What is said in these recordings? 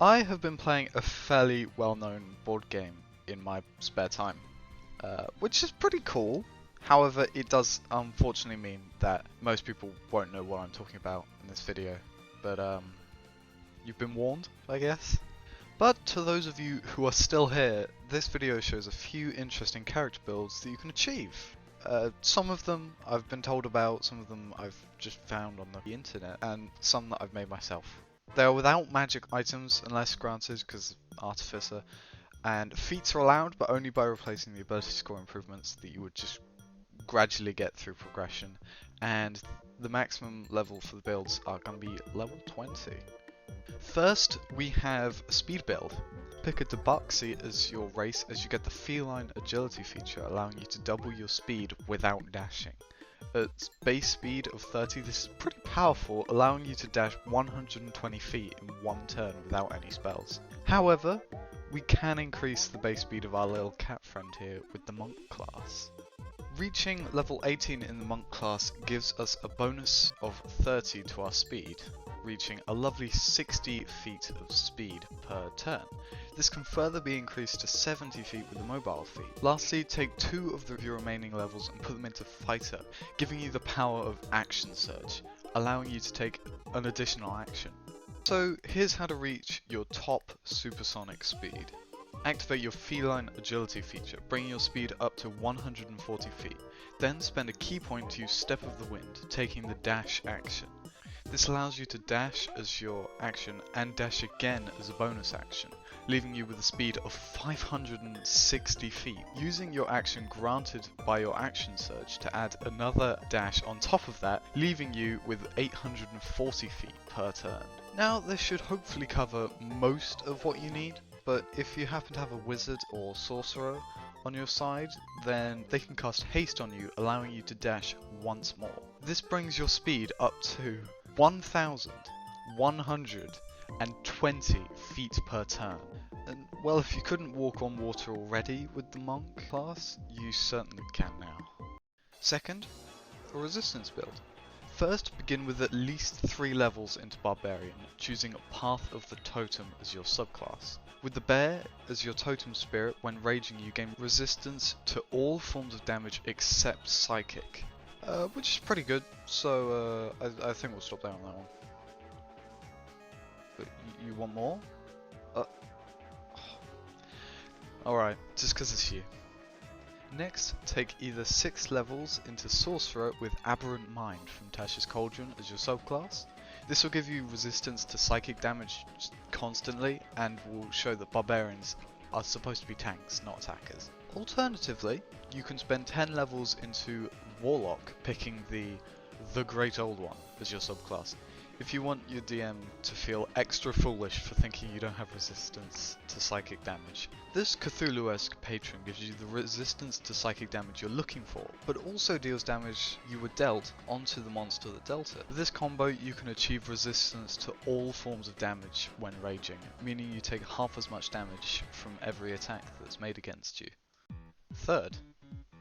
I have been playing a fairly well-known board game in my spare time, which is pretty cool. However, it does unfortunately mean that most people won't know what I'm talking about in this video, but you've been warned, I guess. But to those of you who are still here, this video shows a few interesting character builds that you can achieve. Some of them I've been told about, some of them I've just found on the internet, and some that I've made myself. They are without magic items unless granted because Artificer, and feats are allowed but only by replacing the ability score improvements that you would just gradually get through progression, and the maximum level for the builds are going to be level 20. First we have a speed build. Pick a Debuxy as your race as you get the feline agility feature allowing you to double your speed without dashing. At base speed of 30, this is pretty powerful, allowing you to dash 120 feet in one turn without any spells. However, we can increase the base speed of our little cat friend here with the monk class. Reaching level 18 in the monk class gives us a bonus of 30 to our speed, reaching a lovely 60 feet of speed per turn. This can further be increased to 70 feet with the mobile feat. Lastly, take 2 of your remaining levels and put them into fighter, giving you the power of action surge, allowing you to take an additional action. So here's how to reach your top supersonic speed. Activate your feline agility feature, bringing your speed up to 140 feet. Then spend a key point to use Step of the Wind, taking the dash action. This allows you to dash as your action and dash again as a bonus action, leaving you with a speed of 560 feet. Using your action granted by your action surge to add another dash on top of that, leaving you with 840 feet per turn. Now this should hopefully cover most of what you need, but if you happen to have a wizard or sorcerer on your side, then they can cast haste on you, allowing you to dash once more. This brings your speed up to 1,120 feet per turn. And well, if you couldn't walk on water already with the monk class, you certainly can now. Second, a resistance build. First, begin with at least 3 levels into Barbarian, choosing Path of the Totem as your subclass. With the bear as your totem spirit, when raging you gain resistance to all forms of damage except psychic, which is pretty good, so I think we'll stop there on that one. But you want more? Alright, just because it's you. Next, take either 6 levels into Sorcerer with Aberrant Mind from Tasha's Cauldron as your subclass. This will give you resistance to psychic damage constantly and will show that barbarians are supposed to be tanks, not attackers. Alternatively, you can spend 10 levels into Warlock, picking the Great Old One as your subclass, if you want your DM to feel extra foolish for thinking you don't have resistance to psychic damage. This Cthulhu-esque patron gives you the resistance to psychic damage you're looking for, but also deals damage you were dealt onto the monster that dealt it. With this combo you can achieve resistance to all forms of damage when raging, meaning you take half as much damage from every attack that's made against you. Third,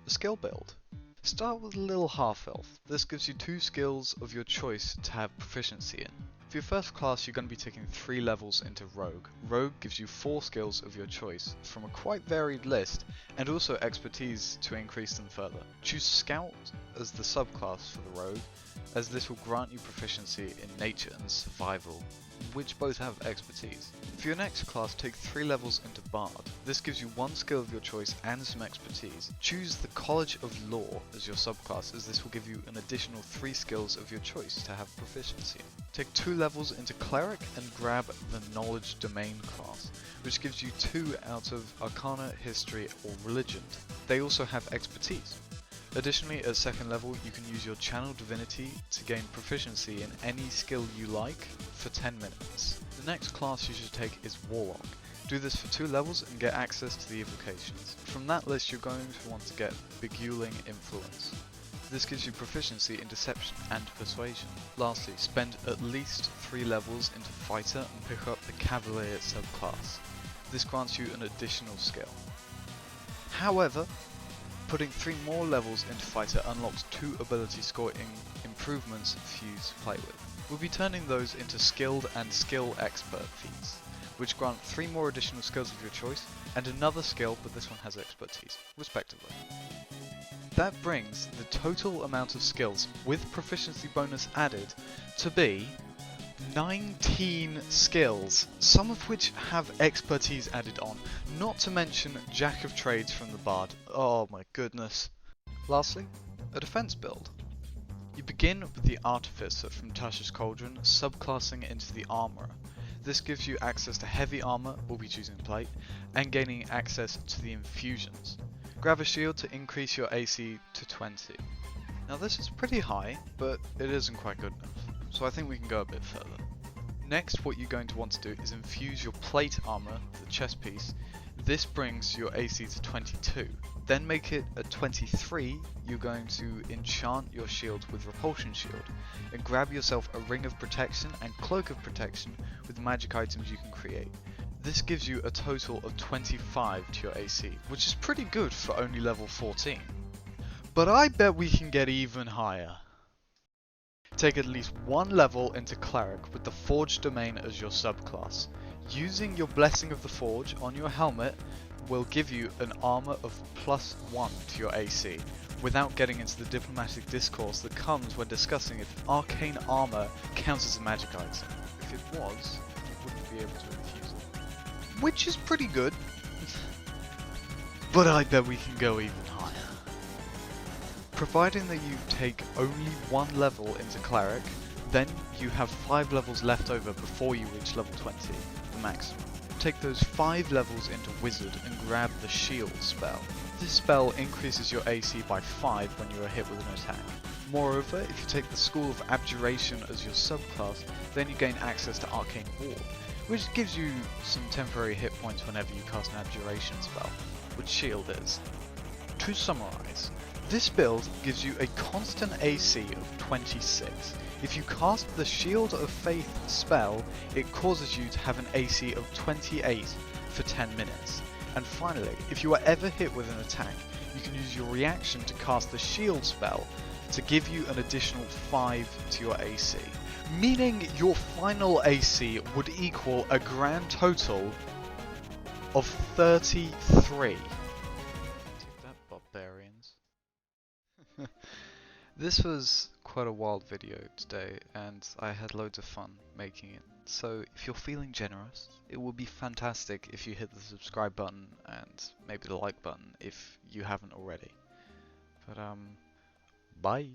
a skill build. Start with Little Half-Elf. This gives you 2 skills of your choice to have proficiency in. For your first class, you're going to be taking 3 levels into Rogue. Rogue gives you 4 skills of your choice from a quite varied list, and also expertise to increase them further. Choose Scout as the subclass for the Rogue, as this will grant you proficiency in Nature and Survival, which both have expertise. For your next class, take 3 levels into Bard. This gives you 1 skill of your choice and some expertise. Choose the College of Law as your subclass, as this will give you an additional 3 skills of your choice to have proficiency in. Take 2 levels into Cleric and grab the Knowledge Domain class, which gives you 2 out of Arcana, History or Religion. They also have expertise. Additionally, at 2nd level, you can use your Channel Divinity to gain proficiency in any skill you like for 10 minutes. The next class you should take is Warlock. Do this for 2 levels and get access to the evocations. From that list you're going to want to get Beguiling Influence. This gives you proficiency in Deception and Persuasion. Lastly, spend at least 3 levels into Fighter and pick up the Cavalier subclass. This grants you an additional skill. However, putting 3 more levels into Fighter unlocks 2 ability scoring improvements for you to play with. We'll be turning those into Skilled and Skill Expert feats. which grant 3 more additional skills of your choice, and another skill, but this one has expertise, respectively. That brings the total amount of skills with proficiency bonus added to be 19 skills, some of which have expertise added on, not to mention Jack of Trades from the Bard. Oh my goodness. Lastly, a defense build. You begin with the Artificer from Tasha's Cauldron, subclassing into the Armorer. This gives you access to heavy armor, we'll be choosing plate, and gaining access to the infusions. Grab a shield to increase your AC to 20. Now this is pretty high, but it isn't quite good enough, so I think we can go a bit further. Next, what you're going to want to do is infuse your plate armor, the chest piece. This brings your AC to 22. Then make it a 23, you're going to enchant your shield with Repulsion Shield, and grab yourself a Ring of Protection and Cloak of Protection with magic items you can create. This gives you a total of 25 to your AC, which is pretty good for only level 14. But I bet we can get even higher. Take at least one level into Cleric with the Forge Domain as your subclass. Using your Blessing of the Forge on your helmet will give you an armor of +1 to your AC, without getting into the diplomatic discourse that comes when discussing if arcane armor counts as a magic item. If it was, you wouldn't be able to infuse it. Which is pretty good. But I bet we can go even higher. Providing that you take only one level into Cleric, then you have 5 levels left over before you reach level 20, the maximum. Take those 5 levels into Wizard and grab the Shield spell. This spell increases your AC by 5 when you are hit with an attack. Moreover, if you take the School of Abjuration as your subclass, then you gain access to Arcane Ward, which gives you some temporary hit points whenever you cast an Abjuration spell, which Shield is. To summarise, this build gives you a constant AC of 26. If you cast the Shield of Faith spell, it causes you to have an AC of 28 for 10 minutes. And finally, if you are ever hit with an attack, you can use your reaction to cast the Shield spell to give you an additional 5 to your AC. Meaning your final AC would equal a grand total of 33. Take that, barbarians. This was quite a wild video today, and I had loads of fun making it. So if you're feeling generous, it would be fantastic if you hit the subscribe button and maybe the like button if you haven't already. But bye.